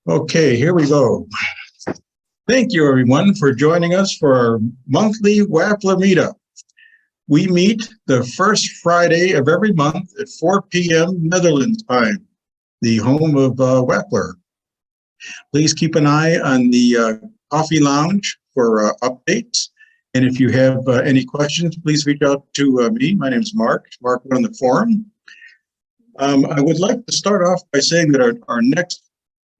Okay, here we go. Thank you, everyone, for joining us for our monthly Wappler meetup. We meet the first Friday of every month at 4 p.m. Netherlands time, the home of Wappler. Please keep an eye on the coffee lounge for updates. And if you have any questions, please reach out to me. My name is Mark on the forum. I would like to start off by saying that our next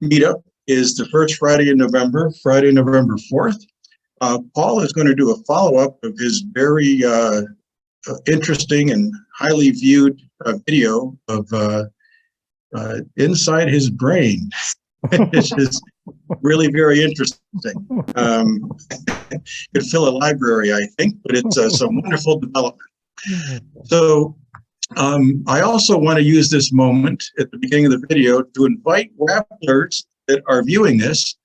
meetup is the first Friday in November, Friday, November 4th. Paul is going to do a follow-up of his very interesting and highly viewed video of inside his brain. It's just really very interesting. Could fill a library, I think, but it's some wonderful development. So I also want to use this moment at the beginning of the video to invite Wapplers that are viewing this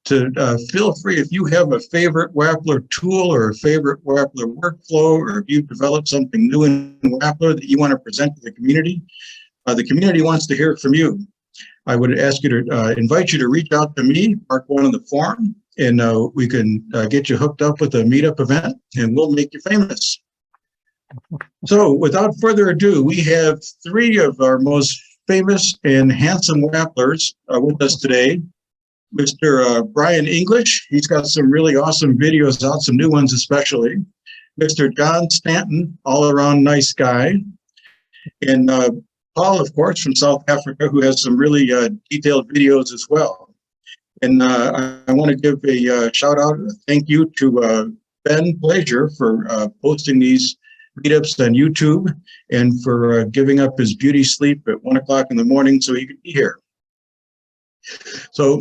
to feel free, if you have a favorite Wappler tool or a favorite Wappler workflow, or if you've developed something new in Wappler that you want to present to the community wants to hear from you. I would ask you to invite you to reach out to me, Mark One on the forum, and we can get you hooked up with a meetup event, and we'll make you famous. So without further ado, we have three of our most famous and handsome Wapplers with us today. Mr. Brian English, he's got some really awesome videos out, some new ones especially. Mr. Jon Stanton, all around nice guy. And Paul, of course, from South Africa, who has some really detailed videos as well. And I want to give a shout out, thank you to Ben Pleasure for posting these meetups on YouTube and for giving up his beauty sleep at 1 o'clock in the morning so he could be here. So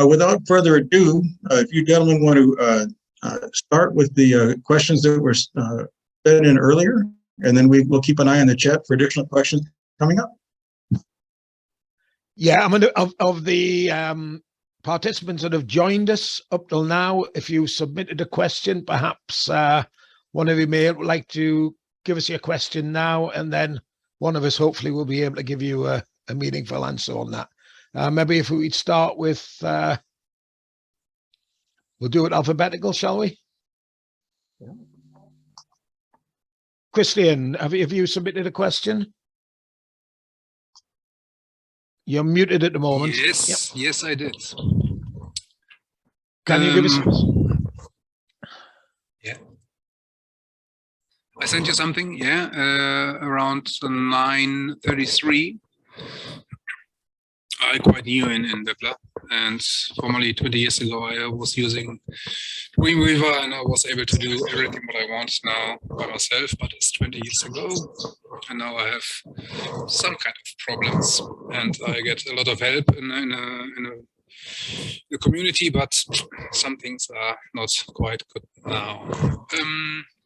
without further ado, if you gentlemen want to start with the questions that were sent in earlier, and then we'll keep an eye on the chat for additional questions coming up. Yeah, I'm gonna of the participants that have joined us up till now, if you submitted a question, perhaps one of you may like to give us your question now, and then one of us hopefully will be able to give you a meaningful answer on that. Maybe if we start with, we'll do it alphabetical, shall we? Yeah. Christian, have you submitted a question? You're muted at the moment. Yes, yep. Yes, I did. Can you give us? Yeah. I sent you something, yeah, around 9:33. I'm quite new in Wappler, and formerly 20 years ago I was using Dreamweaver and I was able to do everything what I want now by myself, but it's 20 years ago and now I have some kind of problems and I get a lot of help in a community, but some things are not quite good now.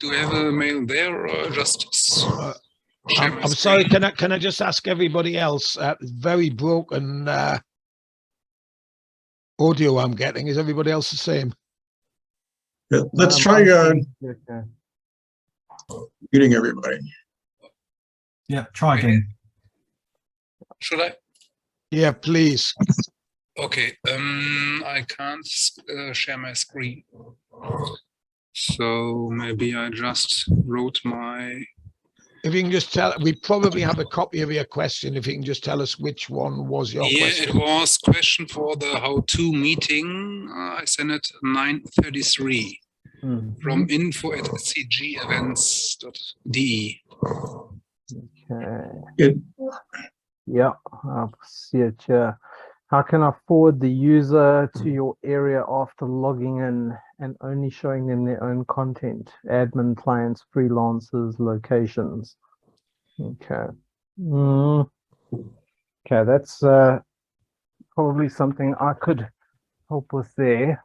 Do we have a mail there or just... I'm sorry, can I just ask everybody else, very broken audio I'm getting. Is everybody else the same? Yeah, let's try muting everybody. Yeah, try again. Should I? Yeah, please. Okay, I can't share my screen. So maybe I just wrote my... If you can just tell, we probably have a copy of your question. If you can just tell us which one was your question. Yeah, it was question for the how-to meeting. I sent it 9:33 from info@cgevents.de. Okay. Yeah, I'll see it here. How can I forward the user to your area after logging in and only showing them their own content? Admin, clients, freelancers, locations. Okay. Okay, that's probably something I could help with there.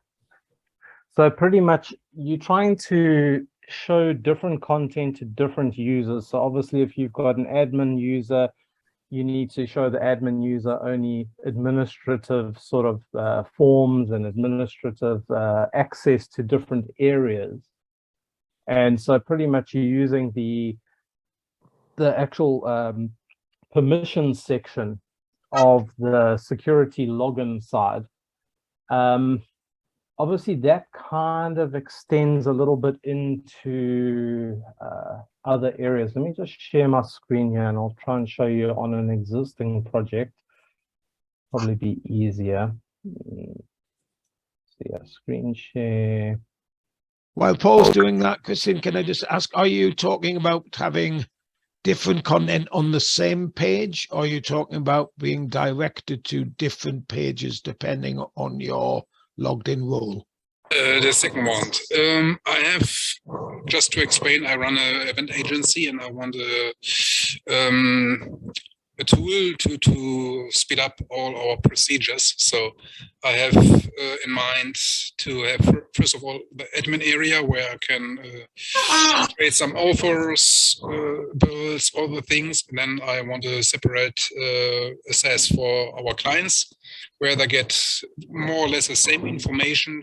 So pretty much you're trying to show different content to different users. So obviously if you've got an admin user, you need to show the admin user only administrative sort of forms and administrative access to different areas. And so pretty much you're using the actual permissions section of the security login side Obviously, that kind of extends a little bit into other areas. Let me just share my screen here, and I'll try and show you on an existing project. Probably be easier. See a screen share. While Paul's doing that, Christine, can I just ask, are you talking about having different content on the same page, or are you talking about being directed to different pages depending on your logged in role? The second one. I have, just to explain, I run an event agency and I want a tool to speed up all our procedures. So I have in mind to have, first of all, the admin area where I can create some offers, bills, all the things. And then I want to separate access for our clients, where they get more or less the same information,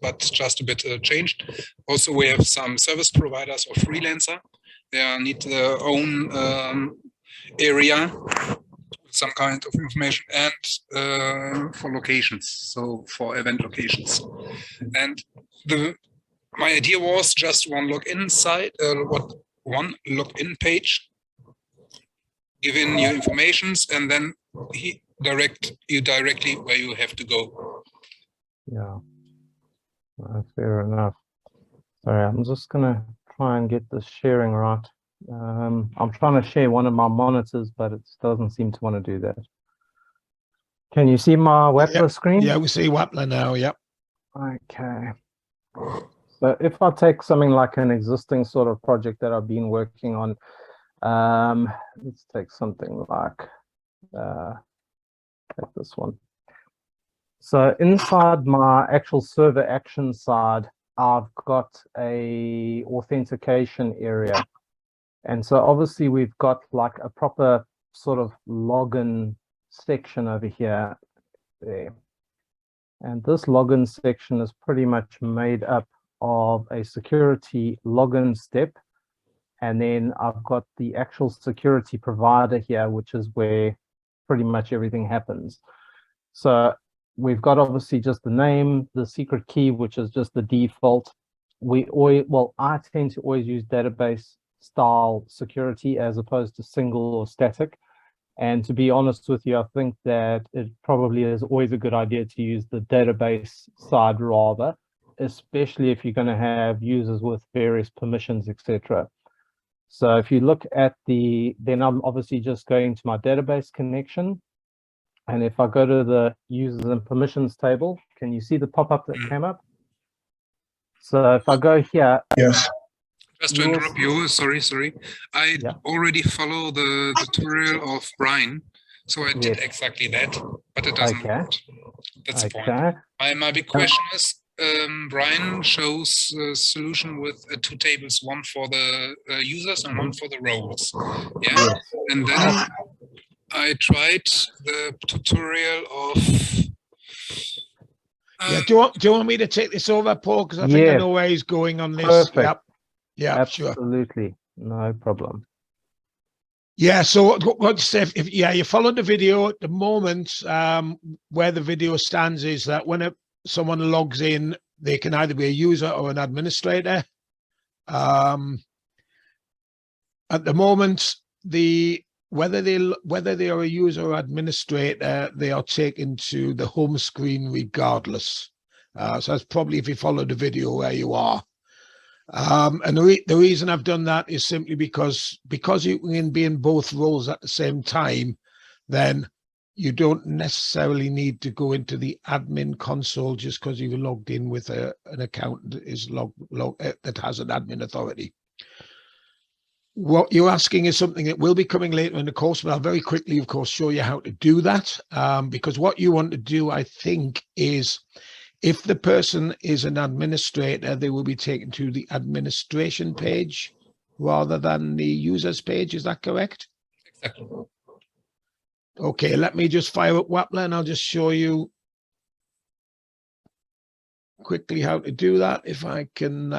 but just a bit changed. Also, we have some service providers or freelancer. They need their own area, some kind of information, and for locations, so for event locations. And my idea was just one login site, one login page, giving you informations, and then he direct you directly where you have to go. Yeah, fair enough. Sorry, I'm just gonna try and get this sharing right. I'm trying to share one of my monitors, but it doesn't seem to want to do that. Can you see my Wappler screen? Yeah, we see Wappler now. Yep. Okay. So if I take something like an existing sort of project that I've been working on, let's take something like take this one. So inside my actual server action side, I've got a authentication area. And so obviously we've got like a proper sort of login section over here. There. And this login section is pretty much made up of a security login step. And then I've got the actual security provider here, which is where pretty much everything happens. So we've got obviously just the name, the secret key, which is just the default. I tend to always use database style security as opposed to single or static. And to be honest with you, I think that it probably is always a good idea to use the database side rather, especially if you're going to have users with various permissions, etc. So if you look at then I'm obviously just going to my database connection. And if I go to the users and permissions table, can you see the pop-up that came up? So if I go here. Yes. Just to interrupt you, sorry. I already follow the tutorial of Brian, so I did exactly that, but it doesn't work. That's the point. My big question is, Brian shows a solution with two tables, one for the users and one for the roles. Yeah, yes. And then I tried the tutorial of. Do you want me to take this over, Paul? Because I think I know where he's going on this. Perfect. Yep. Yeah, absolutely, sure. No problem. Yeah, so what you say, if you followed the video at the moment, where the video stands is that when someone logs in, they can either be a user or an administrator. At the moment, whether they are a user or administrator, they are taken to the home screen regardless. So that's probably, if you follow the video, where you are. And the reason I've done that is simply because you can be in both roles at the same time, then you don't necessarily need to go into the admin console just because you've logged in with an account that is that has an admin authority. What you're asking is something that will be coming later in the course, but I'll very quickly, of course, show you how to do that. Because what you want to do, I think, is if the person is an administrator, they will be taken to the administration page rather than the users page. Is that correct? Exactly. Okay, let me just fire up Wappler and I'll just show you quickly how to do that. If I can.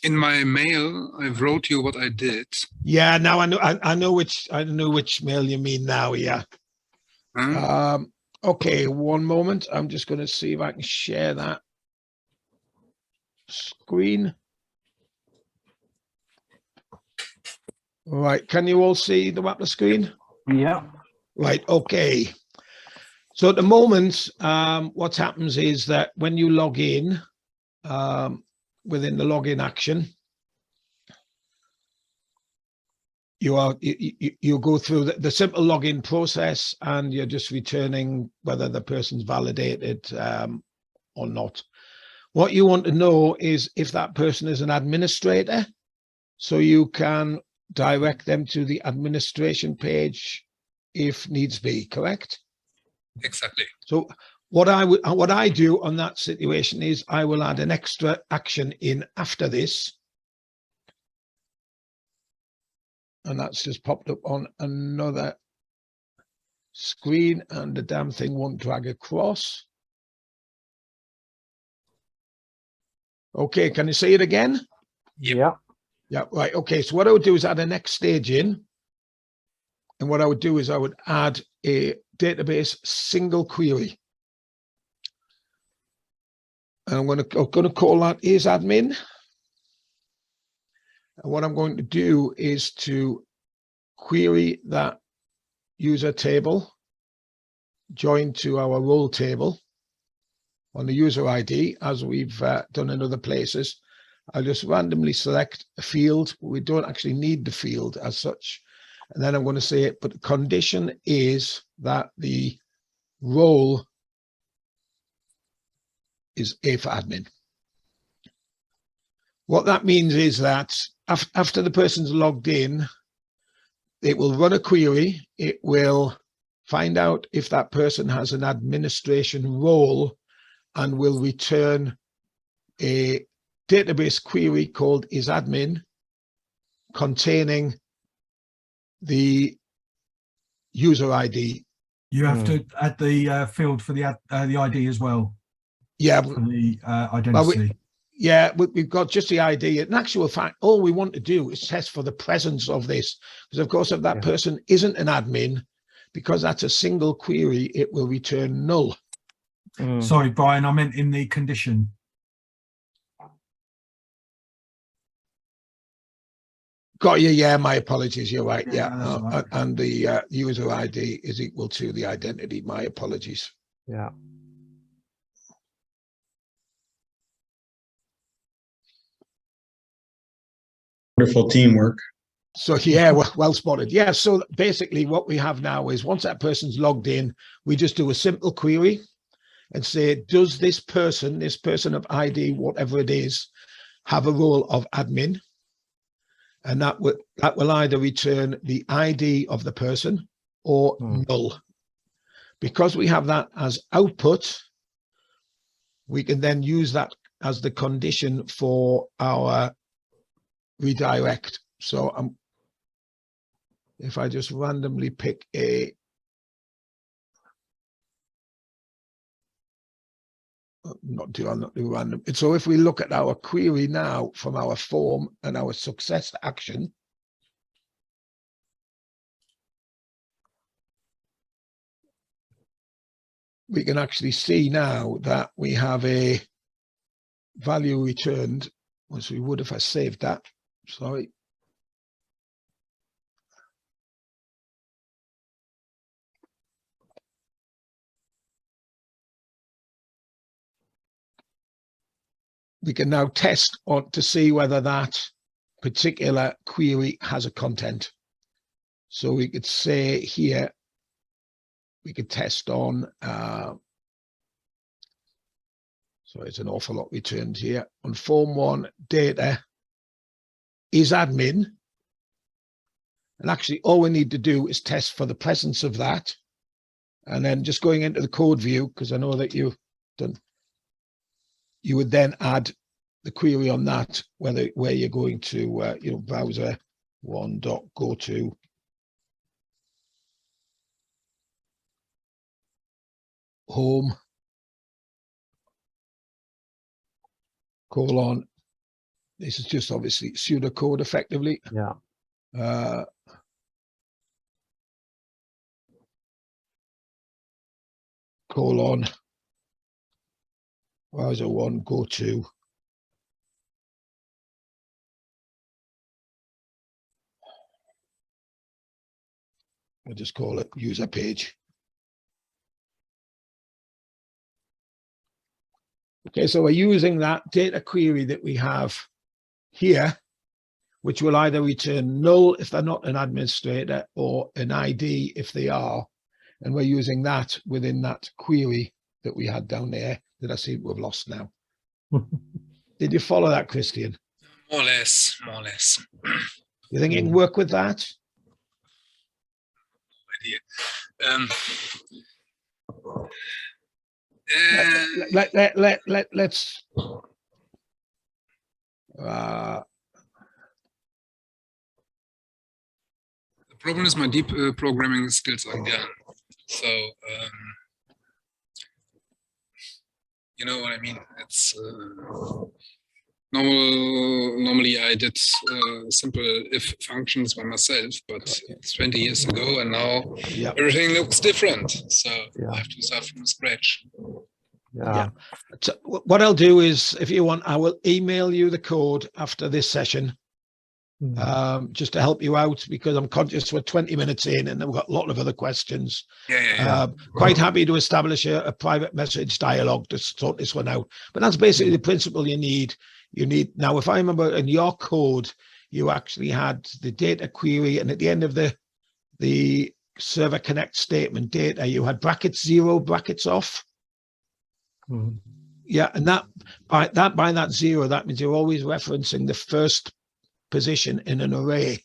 In my mail, I wrote you what I did. Yeah, now I know which mail you mean now. Yeah. Okay, one moment. I'm just going to see if I can share that screen. Right, can you all see the Wappler screen? Yeah. Right, okay. So at the moment, what happens is that when you log in, within the login action, you go through the simple login process, and you're just returning whether the person's validated or not. What you want to know is if that person is an administrator, so you can direct them to the administration page if needs be, correct? Exactly. So what I do on that situation is I will add an extra action in after this. And that's just popped up on another screen, and the damn thing won't drag across. Okay, can you see it again? Yep. Yeah. Yeah, right. Okay, so what I would do is add a next stage in. And what I would do is I would add a database single query. And I'm going to call that is admin. And what I'm going to do is to query that user table joined to our role table on the user ID, as we've done in other places. I'll just randomly select a field. We don't actually need the field as such. And then I'm going to say it, but the condition is that the role is A for admin. What that means is that after the person's logged in, it will run a query. It will find out if that person has an administration role and will return a database query called isAdmin containing the user ID. You have to add the field for the ID as well. Yeah. For the identity. We've got just the ID. In actual fact, all we want to do is test for the presence of this. Because of course, if that person isn't an admin, because that's a single query, it will return null. Sorry, Brian, I meant in the condition. Got you. Yeah, my apologies. You're right. Yeah. Right. And the user ID is equal to the identity. My apologies. Yeah. Wonderful teamwork. So yeah, well spotted. Yeah. So basically what we have now is once that person's logged in, we just do a simple query and say, does this person of ID, whatever it is, have a role of admin? And that will either return the ID of the person or null. Because we have that as output, we can then use that as the condition for our redirect. So if I just randomly pick not do random. So if we look at our query now from our form and our success action, we can actually see now that we have a value returned, as we would if I saved that. Sorry. We can now test on to see whether that particular query has a content. So we could say here, we could test on, so it's an awful lot returned here. On form 1 data is admin. And actually all we need to do is test for the presence of that. And then just going into the code view, because I know that you've done, you would then add the query on that, where you're going to, browser 1.go to home : this is just obviously pseudocode effectively. Yeah. colon browser one go to. I'll just call it user page. Okay, so we're using that data query that we have here, which will either return null if they're not an administrator or an ID if they are. And we're using that within that query that we had down there that I seem to have lost now. Did you follow that, Christian? More or less, more or less. You think you can work with that? Let's. The problem is my deep programming skills are gone. So you know what I mean. It's normally I did simple if functions by myself, but it's 20 years ago, and now everything looks different. So I have to start from scratch. Yeah. So what I'll do is, if you want, I will email you the code after this session, just to help you out, because I'm conscious we're 20 minutes in and we've got a lot of other questions. Quite happy to establish a private message dialogue to sort this one out. But that's basically the principle you need. Now, if I remember in your code, you actually had the data query, and at the end of the server connect statement data, you had brackets 0, brackets off. Yeah, and by that 0, that means you're always referencing the first position in an array.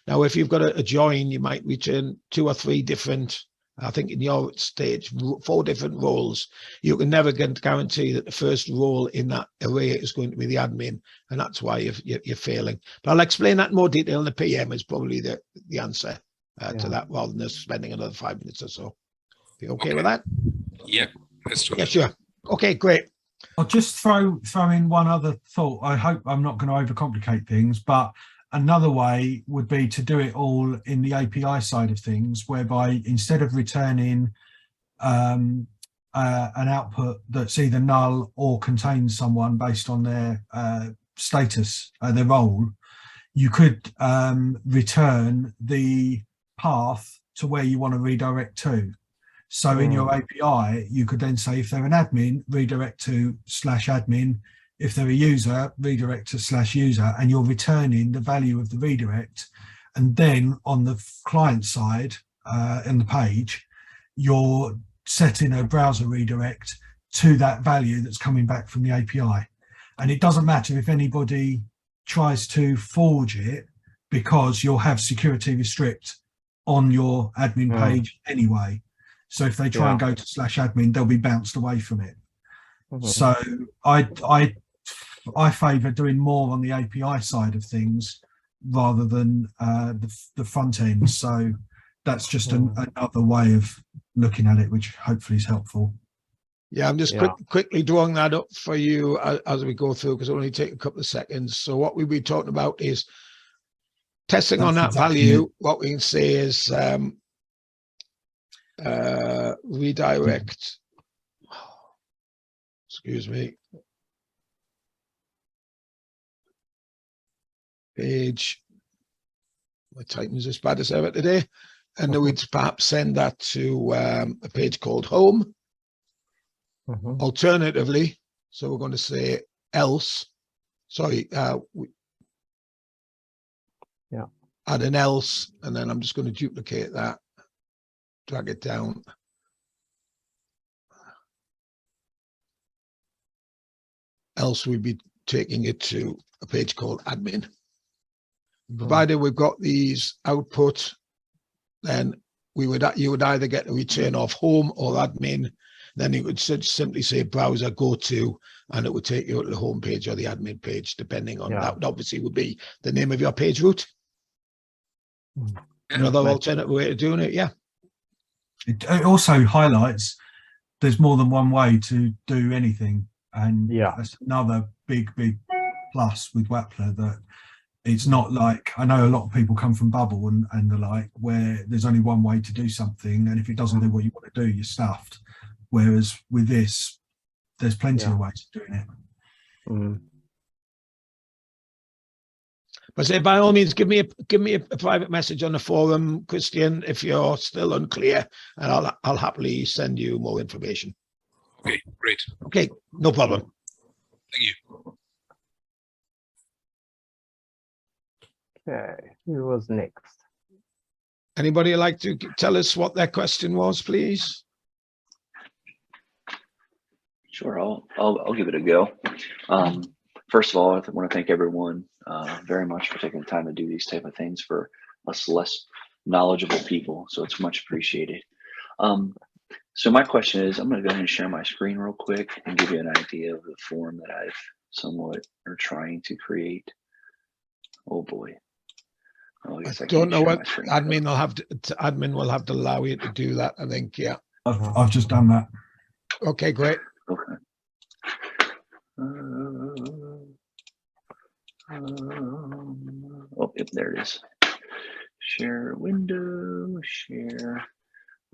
Now, if you've got a join, you might return 2 or 3 different, I think in your stage, 4 different roles. You can never guarantee that the first role in that array is going to be the admin, and that's why you're failing. But I'll explain that in more detail, and the PM is probably the answer to that, rather than us spending another 5 minutes or so. You okay with that? Yeah, that's true. Yeah, sure. Okay, great. I'll just throw in one other thought. I hope I'm not going to overcomplicate things, but another way would be to do it all in the API side of things, whereby instead of returning an output that's either null or contains someone based on their status, their role, you could return the path to where you want to redirect to. So in your API, you could then say, if they're an admin, redirect to /admin. If they're a user, redirect to /user, and you're returning the value of the redirect. And then on the client side, in the page, you're setting a browser redirect to that value that's coming back from the API. And it doesn't matter if anybody tries to forge it, because you'll have security restrict on your admin page anyway. So if they try and go to /admin, they'll be bounced away from it. So I favour doing more on the API side of things rather than the front end. So that's just another way of looking at it, which hopefully is helpful. Yeah, I'm just quickly drawing that up for you as we go through, because it'll only take a couple of seconds. So what we'll be talking about is testing on that value. What we can say is redirect, excuse me, page, my typing is as bad as ever today, and then we'd perhaps send that to a page called home. Alternatively, so we're going to say else, sorry, add an else, and then I'm just going to duplicate that, drag it down. Else we'd be taking it to a page called admin. Provided we've got these output, then you would either get a return of home or admin. Then you would simply say browser go to, and it would take you to the home page or the admin page, depending on that. Obviously would be the name of your page route. Another alternate way of doing it, It also highlights there's more than one way to do anything, and that's another big plus with Wappler, that it's not like, I know a lot of people come from Bubble and the like, where there's only one way to do something, and if it doesn't do what you want to do, you're stuffed. Whereas with this, there's plenty of ways of doing it. Mm. But say, by all means, give me a private message on the forum, Christian, if you're still unclear, and I'll happily send you more information. Okay, great. Okay, no problem. Thank you. Okay, who was next? Anybody like to tell us what their question was, please? Sure, I'll give it a go. First of all, I want to thank everyone very much for taking the time to do these type of things for us less knowledgeable people. So it's much appreciated. So my question is, I'm going to go ahead and share my screen real quick and give you an idea of the form that I've somewhat are trying to create. Oh boy. Oh, I don't know what admin will have to allow you to do that, I think. Yeah. I've just done that. Okay, great. Okay. Oh, yep, there it is. Share window, share.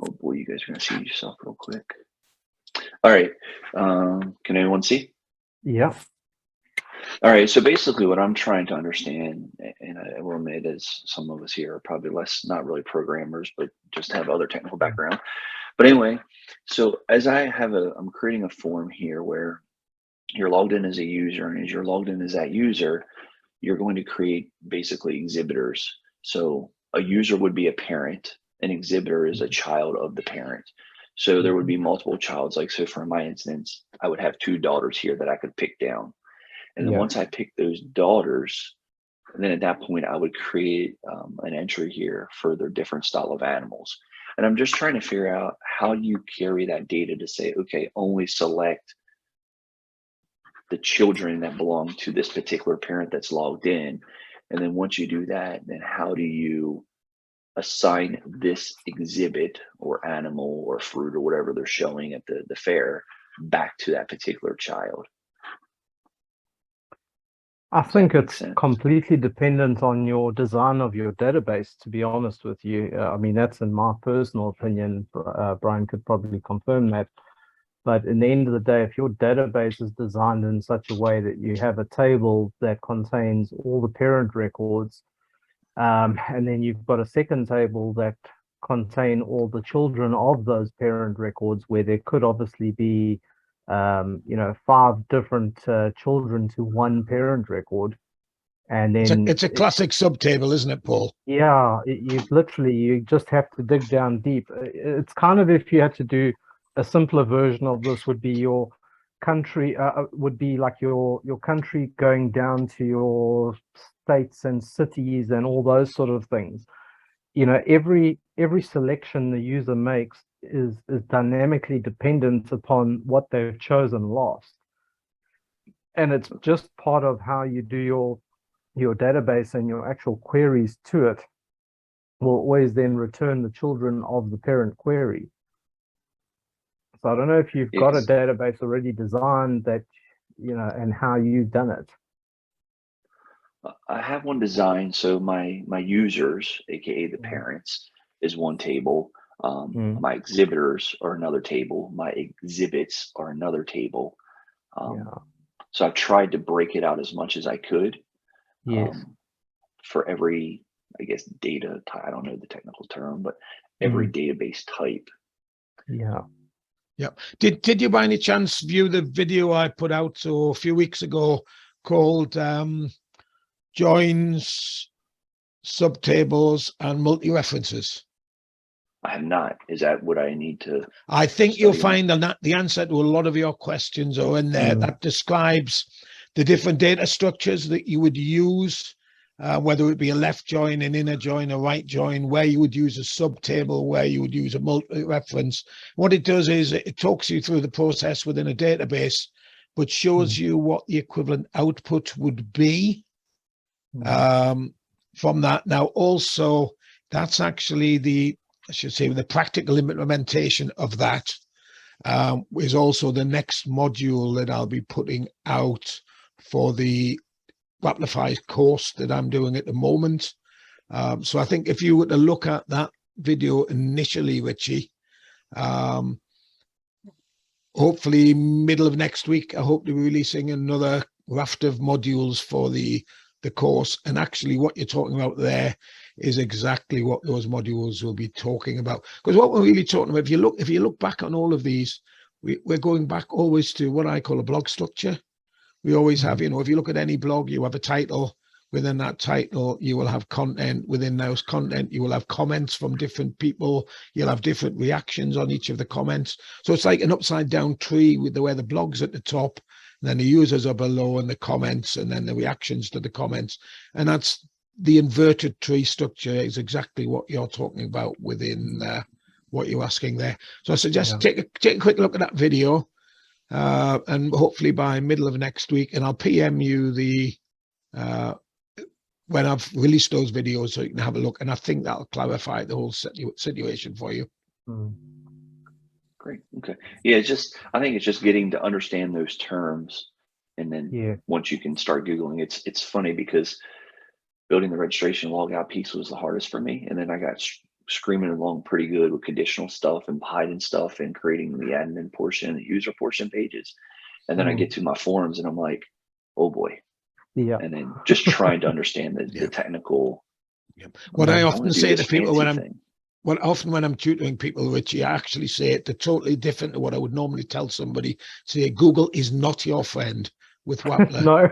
Oh boy, you guys are gonna see yourself real quick. All right, can anyone see? Yeah. All right, so basically what I'm trying to understand, and I will admit, as some of us here are probably not really programmers, but just have other technical background. But anyway, so as I'm creating a form here where you're logged in as a user, and as you're logged in as that user, you're going to create basically exhibitors. So a user would be a parent, an exhibitor is a child of the parent. So there would be multiple childs. Like, so for my instance, I would have 2 daughters here that I could pick down. And then once I pick those daughters, then at that point I would create an entry here for their different style of animals. And I'm just trying to figure out how you carry that data to say, okay, only select the children that belong to this particular parent that's logged in. And then once you do that, then how do you assign this exhibit or animal or fruit or whatever they're showing at the fair back to that particular child? I think it's sense? completely dependent on your design of your database, to be honest with you. I mean, that's in my personal opinion. Brian could probably confirm that. But in the end of the day, if your database is designed in such a way that you have a table that contains all the parent records, and then you've got a second table that contain all the children of those parent records, where there could obviously be 5 different children to one parent record. And then it's a classic subtable, isn't it, Paul? Yeah, you just have to dig down deep. It's kind of, if you had to do a simpler version of this, would be your country, would be like your country going down to your states and cities and all those sort of things. Every selection the user makes is dynamically dependent upon what they've chosen last, and it's just part of how you do your database, and your actual queries to it will always then return the children of the parent query. So I don't know if you've got a database already designed that, and how you've done it. I have one designed. So my users, aka the parents, is one table. My exhibitors are another table. My exhibits are another table. So I've tried to break it out as much as I could. Yes. For every, I guess, data type, I don't know the technical term, but every database type. Yeah. Yeah. Did you by any chance view the video I put out a few weeks ago called Joins, Subtables, and Multi-References? I have not. Is that what I need to? I think you'll find that the answer to a lot of your questions are in there. That describes the different data structures that you would use, whether it be a left join, an inner join, a right join, where you would use a subtable, where you would use a multi-reference. What it does is it talks you through the process within a database, but shows you what the equivalent output would be from that. Now, also, that's actually the practical implementation of that is also the next module that I'll be putting out for the Wapplify course that I'm doing at the moment. So I think if you were to look at that video initially, Richie, hopefully middle of next week, I hope to be releasing another raft of modules for the course. And actually what you're talking about there is exactly what those modules will be talking about. Because what we're really talking about, if you look back on all of these, we're going back always to what I call a blog structure. We always have, if you look at any blog, you have a title. Within that title, you will have content. Within those content, you will have comments from different people. You'll have different reactions on each of the comments. So it's like an upside down tree with where the blog's at the top, and then the users are below, and the comments, and then the reactions to the comments. And that's the inverted tree structure is exactly what you're talking about within what you're asking there. So I suggest take a quick look at that video, and hopefully by middle of next week, and I'll PM you the when I've released those videos so you can have a look, and I think that'll clarify the whole situation for you. Great. Okay. Yeah, I think it's just getting to understand those terms, and then once you can start Googling, it's funny because building the registration logout piece was the hardest for me, and then I got screaming along pretty good with conditional stuff and hiding stuff and creating the admin portion and the user portion pages, and then I get to my forums and I'm like, oh boy. And then just trying to understand the technical. What I often say to people when I'm tutoring people, Richie, I actually say it, they're totally different to what I would normally tell somebody. Say, Google is not your friend with Wappler. No.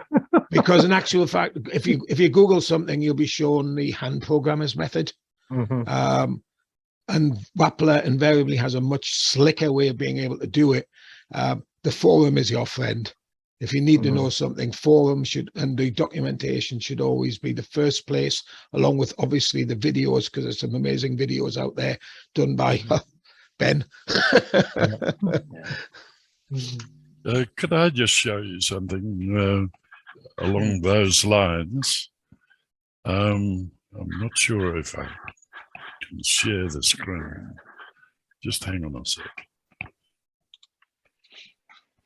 Because in actual fact, if you Google something, you'll be shown the hand programmer's method. And Wappler invariably has a much slicker way of being able to do it. The forum is your friend. If you need to know something, forum and the documentation should always be the first place, along with obviously the videos, because there's some amazing videos out there done by Ben. Could I just show you something along those lines? I'm not sure if I can share the screen. Just hang on a sec.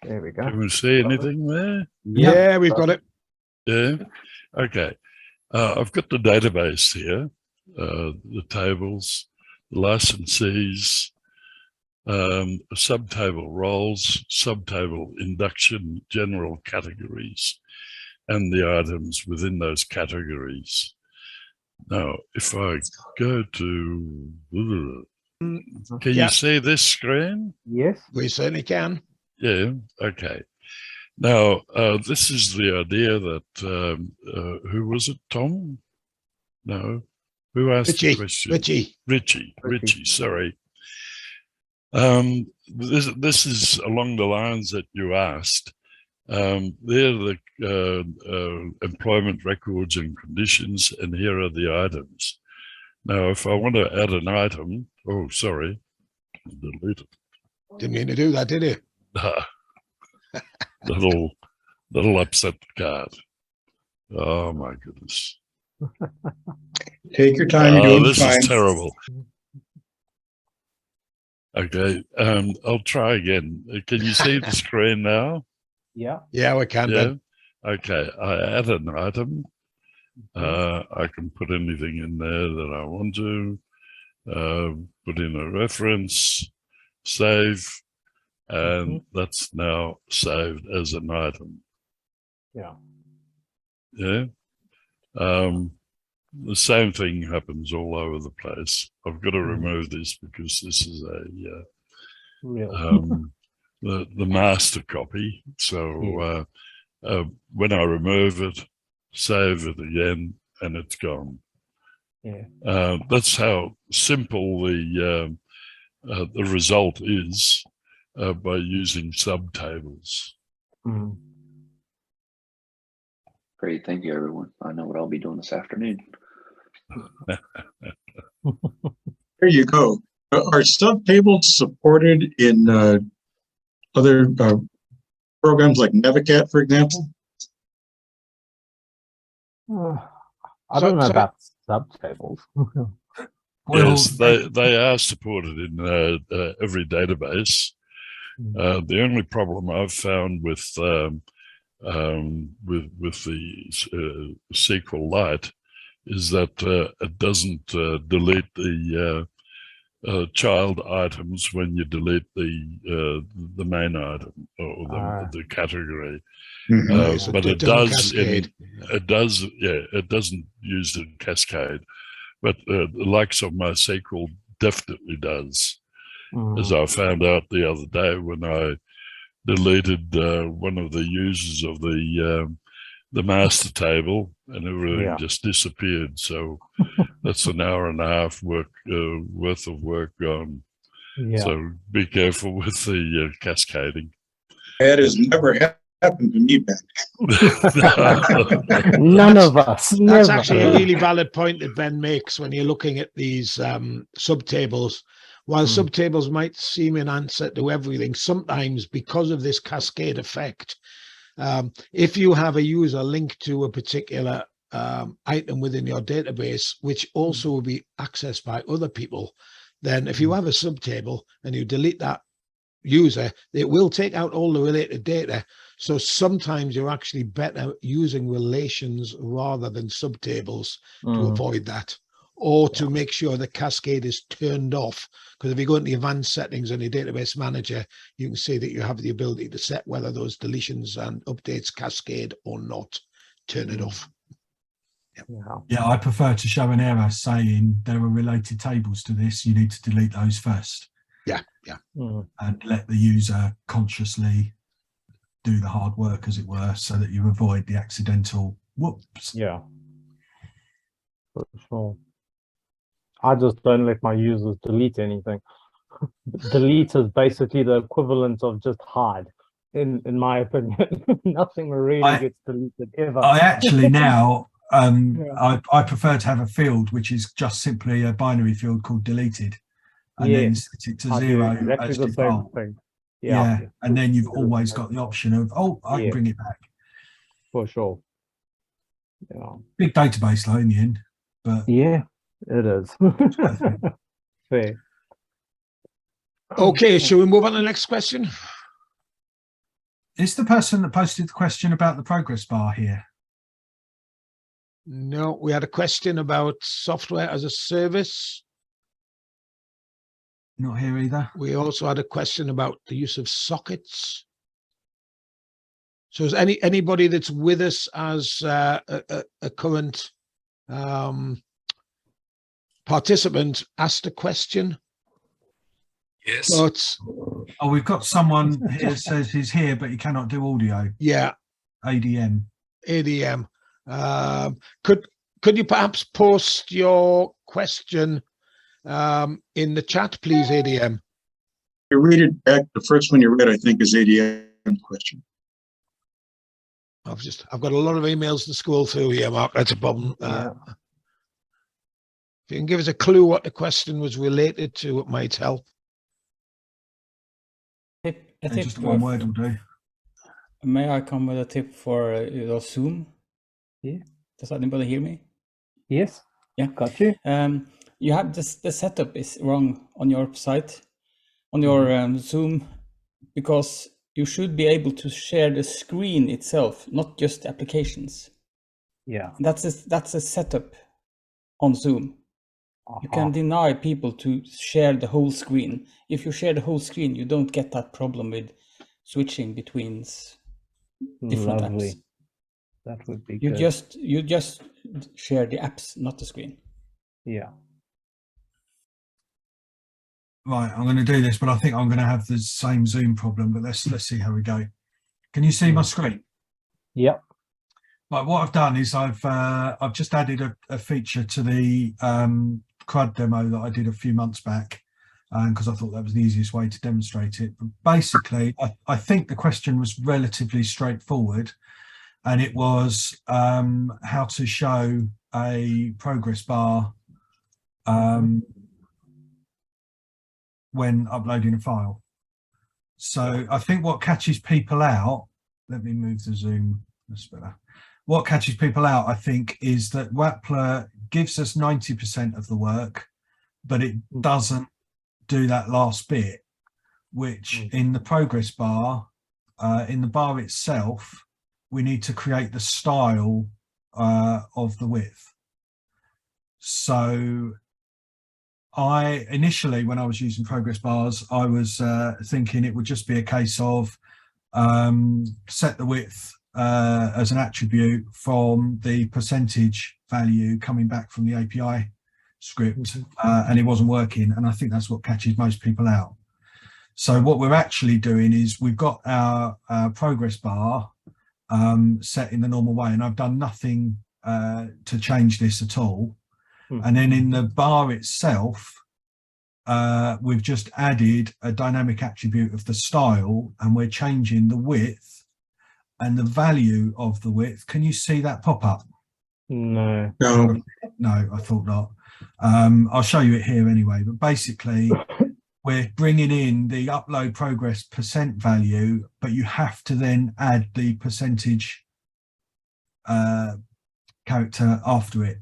There we go. Can we see anything there? Yeah, we've got it. Yeah. Okay. I've got the database here, the tables, the licensees, subtable roles, subtable induction, general categories, and the items within those categories. Now, if I go to, can you see this screen? Yes, we certainly can. Yeah, okay. Now, this is the idea that, who was it, Tom? No, who asked the question? Richie, sorry. This is along the lines that you asked. They're the employment records and conditions, and here are the items. Now, if I want to add an item, oh, sorry, delete it. Didn't mean to do that, did you? That'll upset the card. Oh my goodness. Take your time, you're doing this fine. Is terrible. Okay, I'll try again. Can you see the screen now? Yeah. Yeah, we can. Yeah. Okay, I add an item. I can put anything in there that I want to. Put in a reference, save. And that's now saved as an item. Yeah. Yeah. The same thing happens all over the place. I've got to remove this because this is the master copy. So when I remove it, save it again, and it's gone. Yeah. That's how simple the result is. By using subtables. Great, thank you, everyone. I know what I'll be doing this afternoon. There you go. Are subtables supported in other programs like Navicat, for example? I don't know about subtables. Yes, they are supported in every database. The only problem I've found with the SQLite is that it doesn't delete the child items when you delete the main item or the category. Mhm. But it it doesn't does cascade. it doesn't use the cascade, but the likes of MySQL definitely does, as I found out the other day when I deleted one of the users of the master table, and everything just disappeared. So that's an hour and a half worth of work gone. So be careful with the cascading. That has never happened to me, Ben. None of us. That's Never. actually a really valid point that Ben makes when you're looking at these subtables. While subtables might seem an answer to everything, sometimes because of this cascade effect, if you have a user linked to a particular item within your database, which also will be accessed by other people, then if you have a subtable and you delete that user, it will take out all the related data. So sometimes you're actually better using relations rather than subtables to avoid that, or to make sure the cascade is turned off. Because if you go into the advanced settings on your database manager, you can see that you have the ability to set whether those deletions and updates cascade or not. Turn it off. Yeah, I prefer to show an error saying there are related tables to this. You need to delete those first. Yeah. And let the user consciously do the hard work, as it were, so that you avoid the accidental whoops. Yeah, for sure. I just don't let my users delete anything. Delete is basically the equivalent of just hide, in my opinion. Nothing really gets deleted ever. I actually now, I prefer to have a field which is just simply a binary field called deleted, and then set it to 0 exactly as the default. same thing. Yeah, and then you've always got the option of, I can bring it back. For sure. Yeah. Big database though in the end, but yeah, it is. Fair. Okay, shall we move on to the next question? Is the person that posted the question about the progress bar here? No, we had a question about software as a service. Not here either. We also had a question about the use of sockets. So is anybody that's with us as a current participant asked a question? Yes. But Oh, we've got someone here that says he's here, but he cannot do audio. yeah, ADM. ADM. Could you perhaps post your question in the chat, please, ADM? You read it back. The first one you read, I think, is ADM question. I've got a lot of emails to scroll through here, Mark. That's a problem. If you can give us a clue what the question was related to, it might help. Just one word will do. May I come with a tip for your Zoom? Yeah. Does anybody hear me? Yes. Yeah. Got you. You have this, the setup is wrong on your site, on your Zoom, because you should be able to share the screen itself, not just the applications. Yeah. That's a setup on Zoom. You can deny people to share the whole screen. If you share the whole screen, you don't get that problem with switching between different apps. That would be You good. you just share the apps, not the screen. Yeah. Right, I'm going to do this, but I think I'm going to have the same Zoom problem. But let's see how we go. Can you see my screen? Yep. Right, what I've done is I've just added a feature to the CRUD demo that I did a few months back, because I thought that was the easiest way to demonstrate it. But basically, I think the question was relatively straightforward, and it was how to show a progress bar when uploading a file. So I think what catches people out, let me move the Zoom, that's better. What catches people out, I think, is that Wappler gives us 90% of the work, but it doesn't do that last bit, which in the progress bar, in the bar itself, we need to create the style of the width. So initially, when I was using progress bars, I was thinking it would just be a case of set the width as an attribute from the percentage value coming back from the API script, and it wasn't working. And I think that's what catches most people out. So what we're actually doing is we've got our progress bar set in the normal way, and I've done nothing to change this at all. And then in the bar itself, we've just added a dynamic attribute of the style, and we're changing the width and the value of the width. Can you see that pop up? No. No. No, I thought not. I'll show you it here anyway, but basically we're bringing in the upload progress % value, but you have to then add the percentage character after it.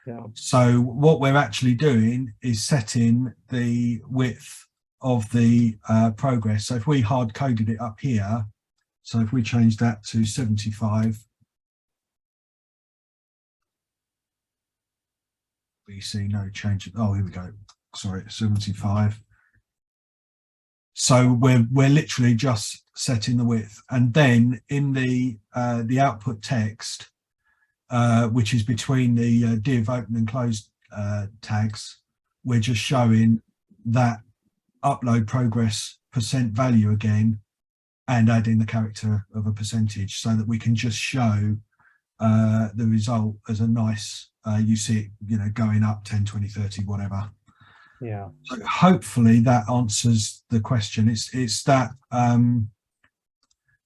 Yeah. So what we're actually doing is setting the width of the progress. So if we hard coded it up here, so if we change that to 75, we see no change. Oh, here we go. Sorry, 75. So we're literally just setting the width, and then in the output text, which is between the div open and closed tags, we're just showing that upload progress % value again, and adding the character of a percentage, so that we can just show the result as a nice, you see it, you know, going up 10, 20, 30, whatever. Yeah. So hopefully that answers the question. It's that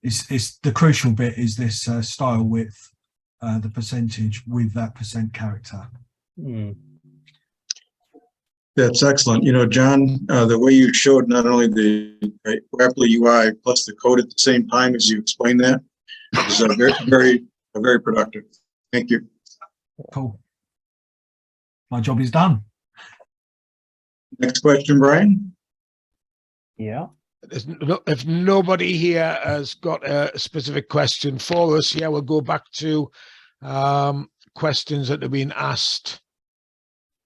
it's the crucial bit is this style width, the percentage with that % character. That's excellent. You know, John, the way you showed not only the Wappler UI plus the code at the same time as you explained that is very productive. Thank you. Cool. My job is done. Next question, Brian. Yeah. If nobody here has got a specific question for us, yeah, we'll go back to questions that have been asked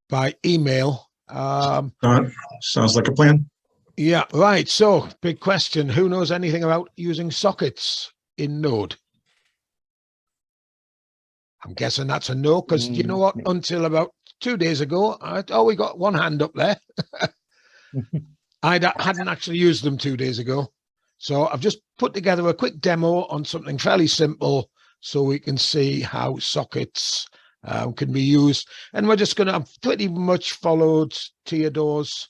by email. Sounds like a plan. Yeah, right. So, big question. Who knows anything about using sockets in Node? I'm guessing that's a no, because you know what? Until about 2 days ago, we got one hand up there. I hadn't actually used them 2 days ago. So I've just put together a quick demo on something fairly simple so we can see how sockets can be used. And we're just going to have pretty much followed Theodore's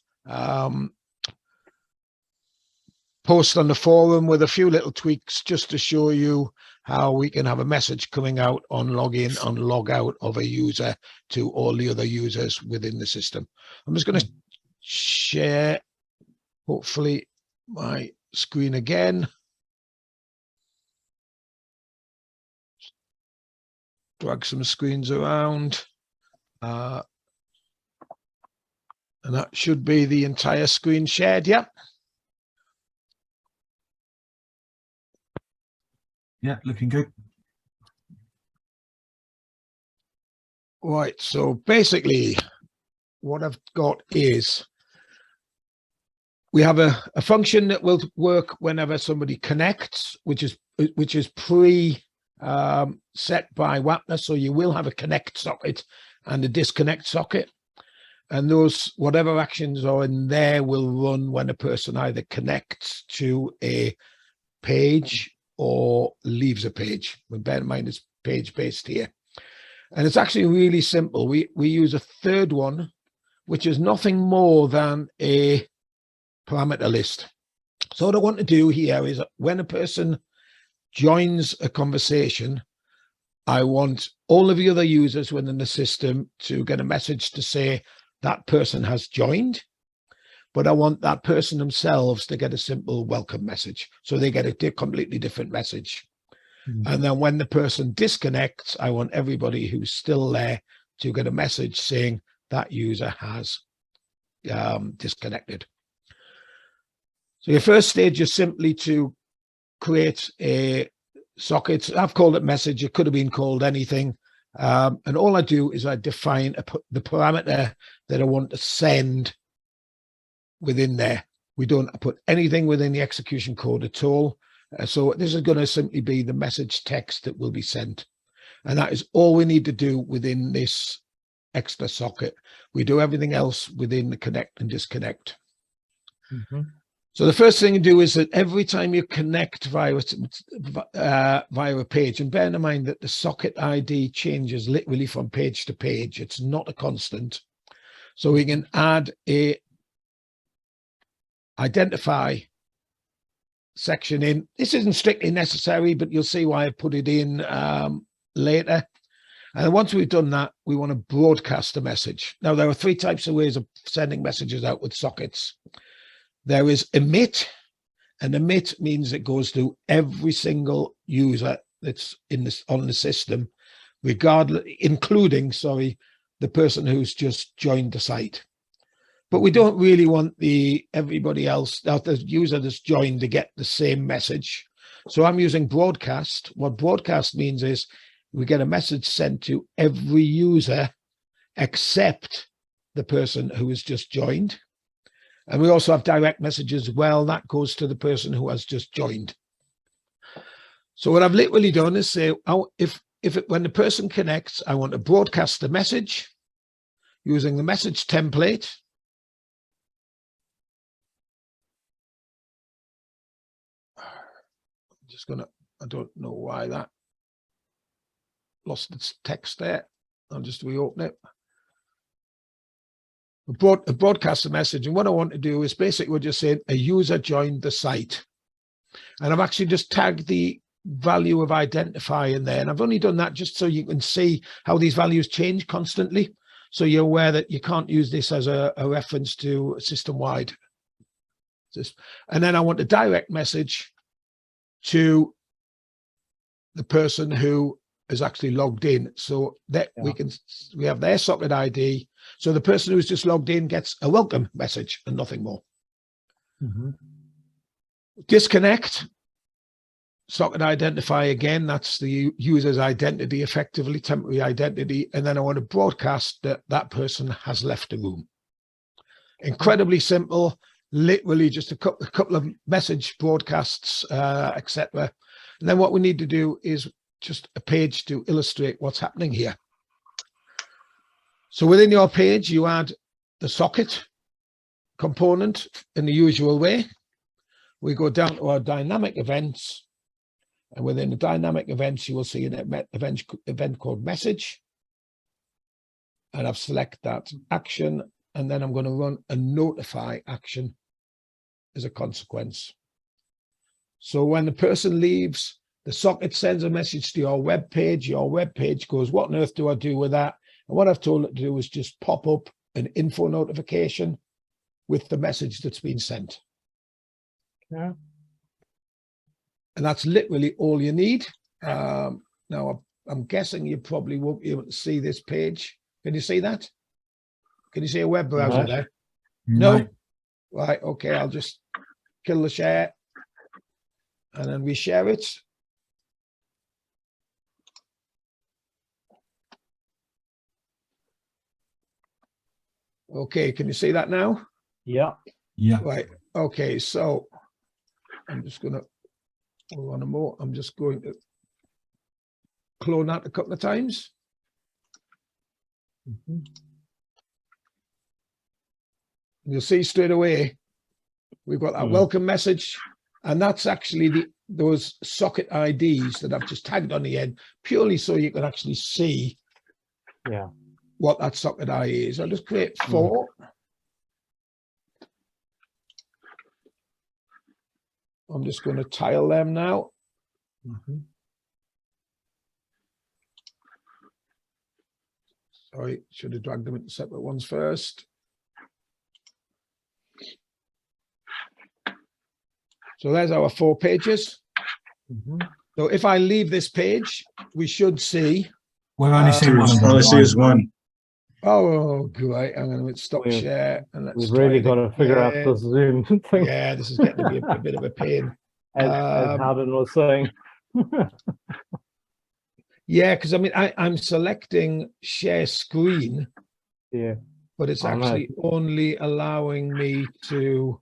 post on the forum with a few little tweaks just to show you how we can have a message coming out on login and log out of a user to all the other users within the system. I'm just going to share, hopefully, my screen again. Drag some screens around. And that should be the entire screen shared, yeah? Yeah, looking good. Right, so basically what I've got is we have a function that will work whenever somebody connects, which is pre set by Wappler. So you will have a connect socket and a disconnect socket, and those whatever actions are in there will run when a person either connects to a page or leaves a page. But bear in mind it's page based here, and it's actually really simple. We use a third one, which is nothing more than a parameter list. So what I want to do here is when a person joins a conversation, I want all of the other users within the system to get a message to say that person has joined, but I want that person themselves to get a simple welcome message. So they get a completely different message. And then when the person disconnects, I want everybody who's still there to get a message saying that user has disconnected. So your first stage is simply to create a socket. I've called it message. It could have been called anything. And all I do is I define the parameter that I want to send within there. We don't put anything within the execution code at all. So this is going to simply be the message text that will be sent. And that is all we need to do within this extra socket. We do everything else within the connect and disconnect. So the first thing you do is that every time you connect via a page, and bear in mind that the socket ID changes literally from page to page. It's not a constant. So we can add a identify section in. This isn't strictly necessary, but you'll see why I put it in later. And once we've done that, we want to broadcast a message. Now, there are 3 types of ways of sending messages out with sockets. There is emit, and emit means it goes to every single user that's on the system, regardless, including, the person who's just joined the site. But we don't really want everybody else, the user that's joined, to get the same message. So I'm using broadcast. What broadcast means is we get a message sent to every user except the person who has just joined. And we also have direct messages. Well, that goes to the person who has just joined. So what I've literally done is say, when the person connects, I want to broadcast the message using the message template. I don't know why that lost its text there. I'll just reopen it. Broadcast a message, and what I want to do is basically we're just saying a user joined the site, and I've actually just tagged the value of identify in there, and I've only done that just so you can see how these values change constantly, so you're aware that you can't use this as a reference to system-wide. And then I want a direct message to the person who is actually logged in, so that we have their socket ID. So the person who's just logged in gets a welcome message and nothing more. Disconnect, socket identify again, that's the user's identity, effectively temporary identity. And then I want to broadcast that that person has left the room. Incredibly simple, literally just a couple of message broadcasts, etc. And then what we need to do is just a page to illustrate what's happening here. So within your page, you add the socket component in the usual way. We go down to our dynamic events, and within the dynamic events, you will see an event called message. And I've selected that action, and then I'm going to run a notify action as a consequence. So when the person leaves, the socket sends a message to your web page. Your web page goes, what on earth do I do with that? And what I've told it to do is just pop up an info notification with the message that's been sent. Yeah. And that's literally all you need. Now, I'm guessing you probably won't be able to see this page. Can you see that? Can you see a web browser there? No? Right, okay, I'll just kill the share and then reshare it. Okay, can you see that now? Yeah. Yeah. Right, okay, so I'm just going to hold on a more. I'm just going to clone that a couple of times. You'll see straight away we've got that welcome message, and that's actually those socket IDs that I've just tagged on the end, purely so you can actually see what that socket ID is. I'll just create 4. I'm just going to tile them now. Sorry, should have dragged them into separate ones first. So there's our 4 pages. So if I leave this page, we should see. We've only seen one of them. All I see is one. Oh, great. I'm going to stop share. And let's We've really got to figure out the Zoom thing. Yeah, this is getting to be a bit of a pain. As Howden was saying. Yeah, because I mean, I'm selecting share screen, Yeah. but it's Oh, no. actually only allowing me to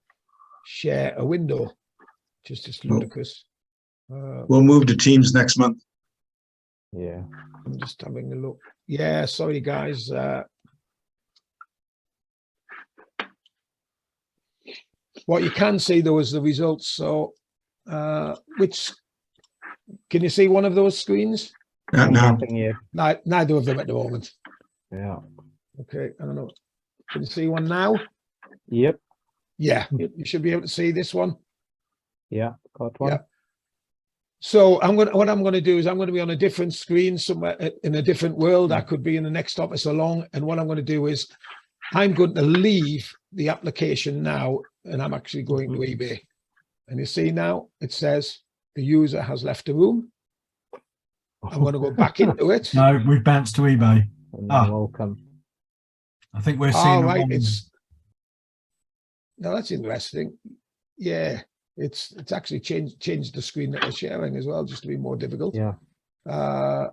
share a window, which is just ludicrous. We'll move to Teams next month. Yeah. I'm just having a look. Yeah, sorry guys. What you can see though is the results. So, which can you see one of those screens? Not now. Nothing yet. Neither of them at the moment. Yeah. Okay, I don't know. Can you see one now? Yep. Yeah, you should be able to see this one. Yeah. Got one. Yeah. So what I'm going to do is I'm going to be on a different screen somewhere in a different world. I could be in the next office along. And what I'm going to do is I'm going to leave the application now, and I'm actually going to eBay. And you see now it says the user has left the room. I'm going to go back into it. No, we've bounced to eBay. And Ah. welcome. I think we're seeing. All the right, wrong- no, that's interesting. Yeah, it's actually changed the screen that we're sharing as well, just to be more difficult. Yeah. Does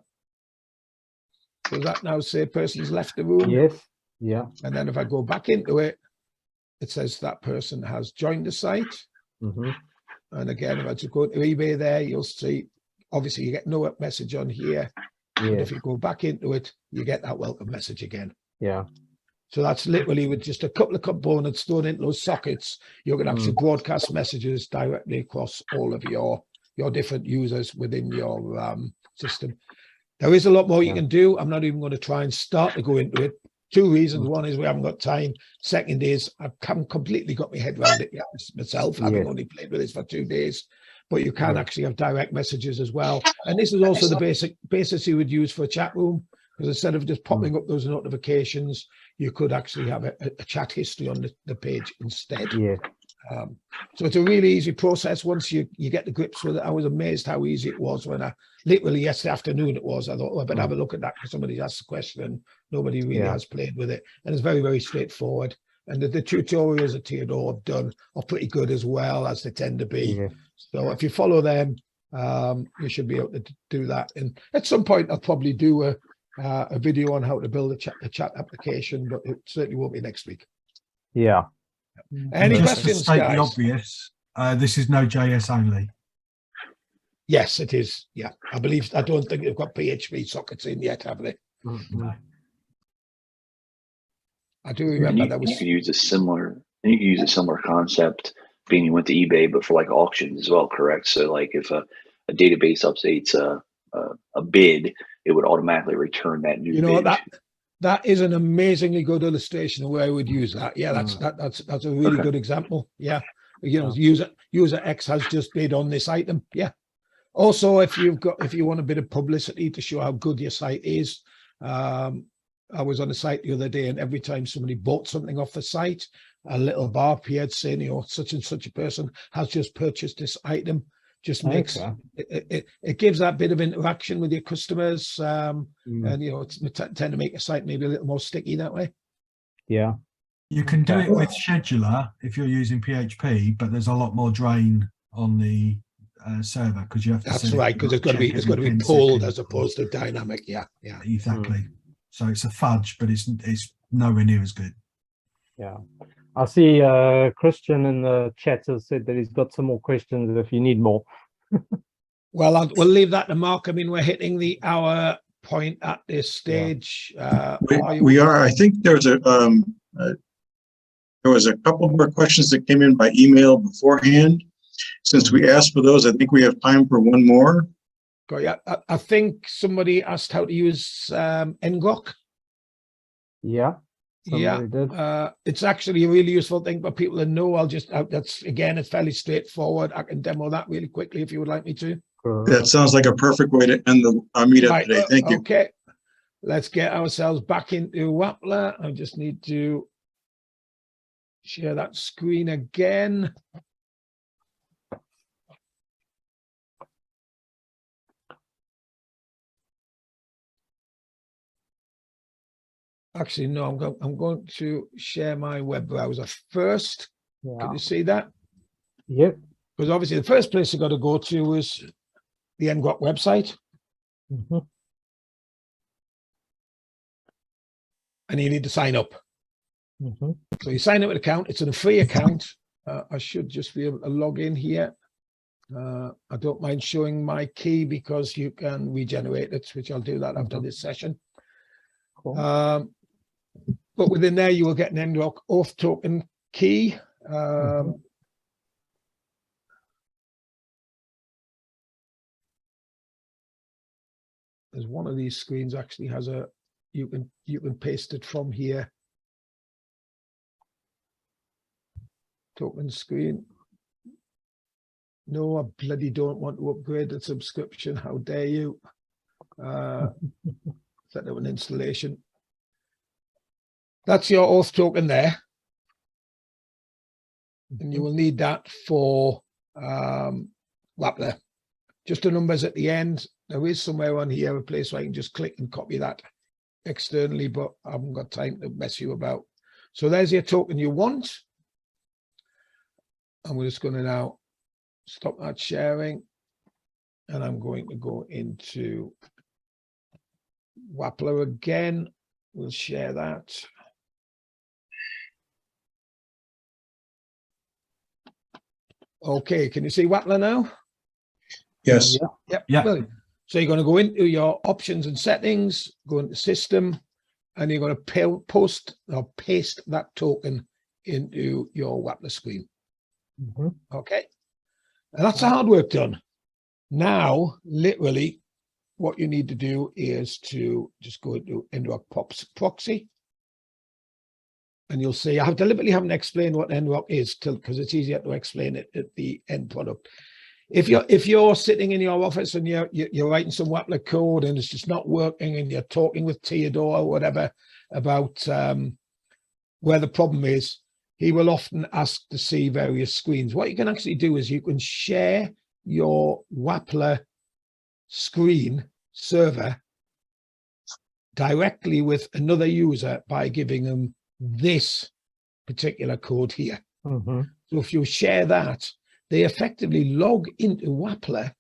that now say person's left the room? Yes. Yeah. And then if I go back into it, it says that person has joined the site. Mm-hmm. And again, if I just go to eBay there, you'll see, obviously you get no message on here. But Yes. if you go back into it, you get that welcome message again. Yeah. So that's literally with just a couple of components thrown into those sockets, you can actually broadcast messages directly across all of your different users within your system. There is a lot more you can do. I'm not even going to try and start to go into it. Two reasons. One is we haven't got time. Second is I haven't completely got my head around it yet myself, having only played with this for 2 days. But you can actually have direct messages as well. And this is also the basis you would use for a chat room, because instead of just popping up those notifications, you could actually have a chat history on the page instead. Yeah. So it's a really easy process once you get the grips with it. I was amazed how easy it was when I literally yesterday afternoon it was. I thought, oh, I better have a look at that because somebody asked a question and nobody really has played with it. And it's very, very straightforward. And the tutorials that Theodore have done are pretty good as well, as they tend to be. Yeah. So if you follow them, you should be able to do that. And at some point, I'll probably do a video on how to build a chat application, but it certainly won't be next week. Yeah. Any Just to questions, state guys? the obvious, this is Node.js only. Yes, it is. Yeah, I don't think they've got PHP sockets in yet, have they? Mm-hmm. I do And remember you, that you was. could use a similar concept being you went to eBay, but for like auctions as well, correct? So like if a database updates a bid, it would automatically return that new bid. That is an amazingly good illustration of where I would use that. Yeah, that's a really good example. Yeah, user X has just bid on this item. Yeah. Also, if you want a bit of publicity to show how good your site is, I was on a site the other day, and every time somebody bought something off the site, a little bar appeared saying, such and such a person has just purchased this item. Just makes it gives that bit of interaction with your customers, and it's tend to make a site maybe a little more sticky that way. Yeah. You can do it with scheduler if you're using PHP, but there's a lot more drain on the server because you have to. That's right, because it's got to be pulled as opposed to dynamic. Yeah, exactly. So it's a fudge, but it's nowhere near as good. Yeah. I see Christian in the chat has said that he's got some more questions if you need more. Well, we'll leave that to Mark. I mean, we're hitting the hour point at this stage. We are. I think there was a couple more questions that came in by email beforehand. Since we asked for those, I think we have time for one more. Yeah, I think somebody asked how to use NGROK. Yeah. It's actually a really useful thing for people to know. It's fairly straightforward. I can demo that really quickly if you would like me to. That sounds like a perfect way to end our meetup today. Thank you. Okay, let's get ourselves back into Wappler. I just need to share that screen again. Actually, no, I'm going to share my web browser first. Yeah. Can you see that? Yep. Because obviously the first place you got to go to is the NGROK website. and you need to sign up. Mhm. So you sign up with an account. It's a free account. I should just be able to log in here. I don't mind showing my key because you can regenerate it, which I'll do that after this session. Cool. But within there, you will get an NGROK auth token key. There's one of these screens actually has a, you can paste it from here. Token screen. No, I bloody don't want to upgrade the subscription. How dare you? Set up an installation. That's your auth token there. And you will need that for Wappler. Just the numbers at the end. There is somewhere on here a place where I can just click and copy that externally, but I haven't got time to mess you about. So there's your token you want. And we're just going to now stop that sharing. And I'm going to go into Wappler again. We'll share that. Okay, can you see Wappler now? Yes. Yep. Yeah. Brilliant. So you're going to go into your options and settings, go into system, and you're going to post or paste that token into your Wappler screen. Mhm. Okay. And that's the hard work done. Now, literally, what you need to do is to just go into NGROK proxy. And you'll see, I deliberately haven't explained what NGROK is because it's easier to explain it at the end product. If you're sitting in your office and you're writing some Wappler code and it's just not working and you're talking with Theodore or whatever about where the problem is, he will often ask to see various screens. What you can actually do is you can share your Wappler screen server directly with another user by giving them this particular code here. Mhm. So if you share that, they effectively log into Wappler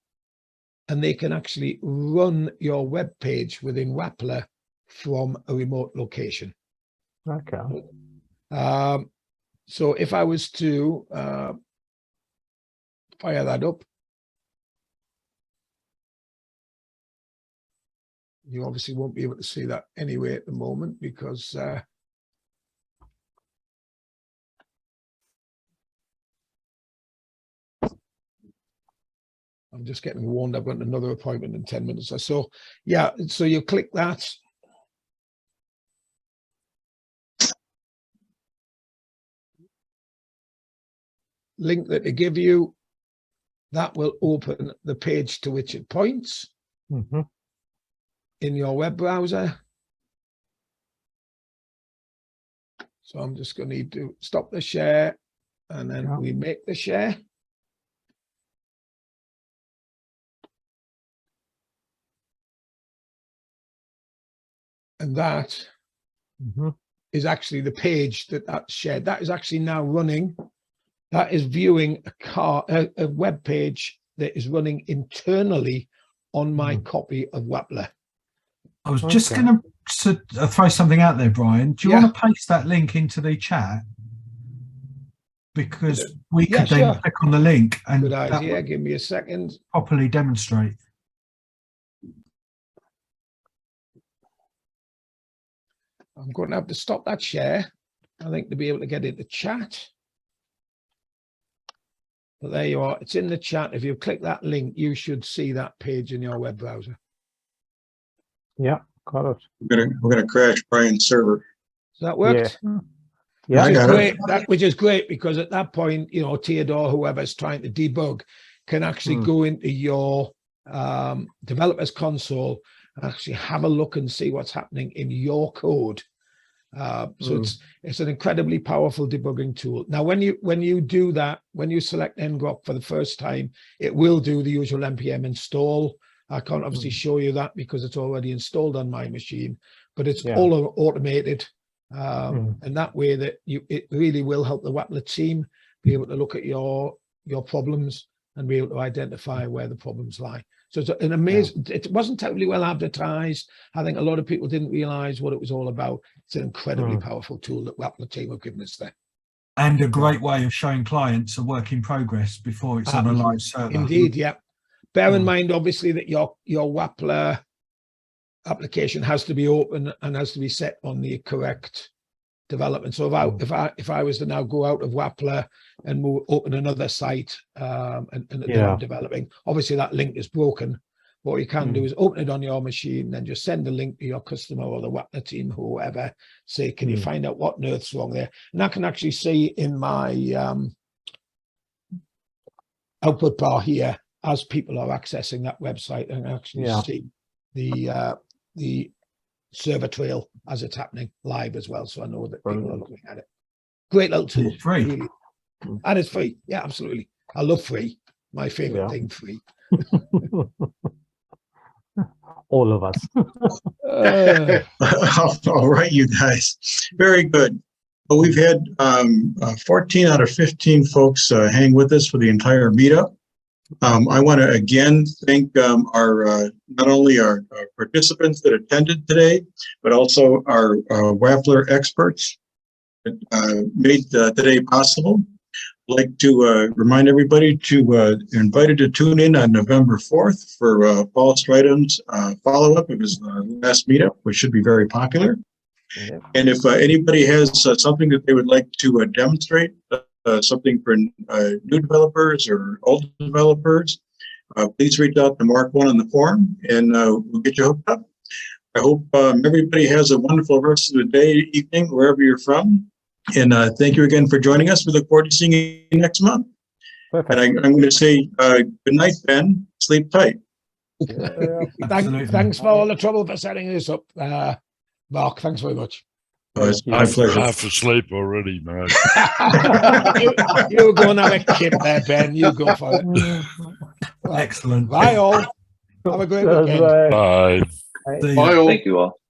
and they can actually run your web page within Wappler from a remote location. Okay. So if I was to fire that up, you obviously won't be able to see that anyway at the moment because I'm just getting warned I've got another appointment in 10 minutes or so. Yeah, so you click that. Link that they give you, that will open the page to which it points Mhm. in your web browser. So I'm just going to need to stop the share and then Yeah. we make the share. And that Mhm. is actually the page that's shared. That is actually now running. That is viewing a web page that is running internally on my copy of Wappler. I was just Okay. going to throw something out there, Brian. Do you Yeah. want to paste that link into the chat? Because we Yeah, could then sure. click on the link and Good that idea. would Give me a second. properly demonstrate. I'm going to have to stop that share, I think, to be able to get into chat. But there you are. It's in the chat. If you click that link, you should see that page in your web browser. Yeah, got it. We're gonna crash Brian's server. So that worked? Yeah. I Which is got great. it. Which is great because at that point, you know, Theodore, whoever's trying to debug, can actually go into your developers console and actually have a look and see what's happening in your code. So it's an incredibly powerful debugging tool. Now, when you do that, when you select NGROK for the first time, it will do the usual npm install. I can't obviously show you that because it's already installed on my machine, but it's all automated. And that way that it really will help the Wappler team be able to look at your problems and be able to identify where the problems lie. So it's an amazing, it wasn't terribly well advertised. I think a lot of people didn't realize what it was all about. It's an incredibly powerful tool that Wappler team have given us there. And a great way of showing clients a work in progress before it's on a live server. Indeed, yeah. Bear in mind, obviously, that your Wappler application has to be open and has to be set on the correct development. So if I was to now go out of Wappler and open another site and I'm developing, obviously that link is broken. What you can do is open it on your machine, then just send the link to your customer or the Wappler team, whoever, say, can you find out what on earth's wrong there? And I can actually see in my output bar here, as people are accessing that website, and actually see the server trail as it's happening live as well. So I know that people are looking at it. Great little tool. It's free. Really. And it's free. Yeah, absolutely. I love free. My favorite thing, free. All of us. All right, you guys. Very good. Well, we've had 14 out of 15 folks hang with us for the entire meetup. I want to again thank our not only our participants that attended today, but also our Wappler experts that made today possible. I'd like to remind everybody to invited to tune in on November 4th for Paul Strydom's follow-up of his last meetup, which should be very popular. And if anybody has something that they would like to demonstrate, something for new developers or old developers, please reach out to Mark 1 on the forum and we'll get you hooked up. I hope everybody has a wonderful rest of the day, evening, wherever you're from. And thank you again for joining us. We look forward to seeing you next month. Perfect. And I'm going to say good night, Ben. Sleep tight. Thanks for all the trouble for setting this up, Mark. Thanks very much. It's my pleasure. Half asleep already, mate. You go and have a kip there, Ben. You go for it. Excellent. Bye all. Have a great weekend. Bye. See you. Thank you all.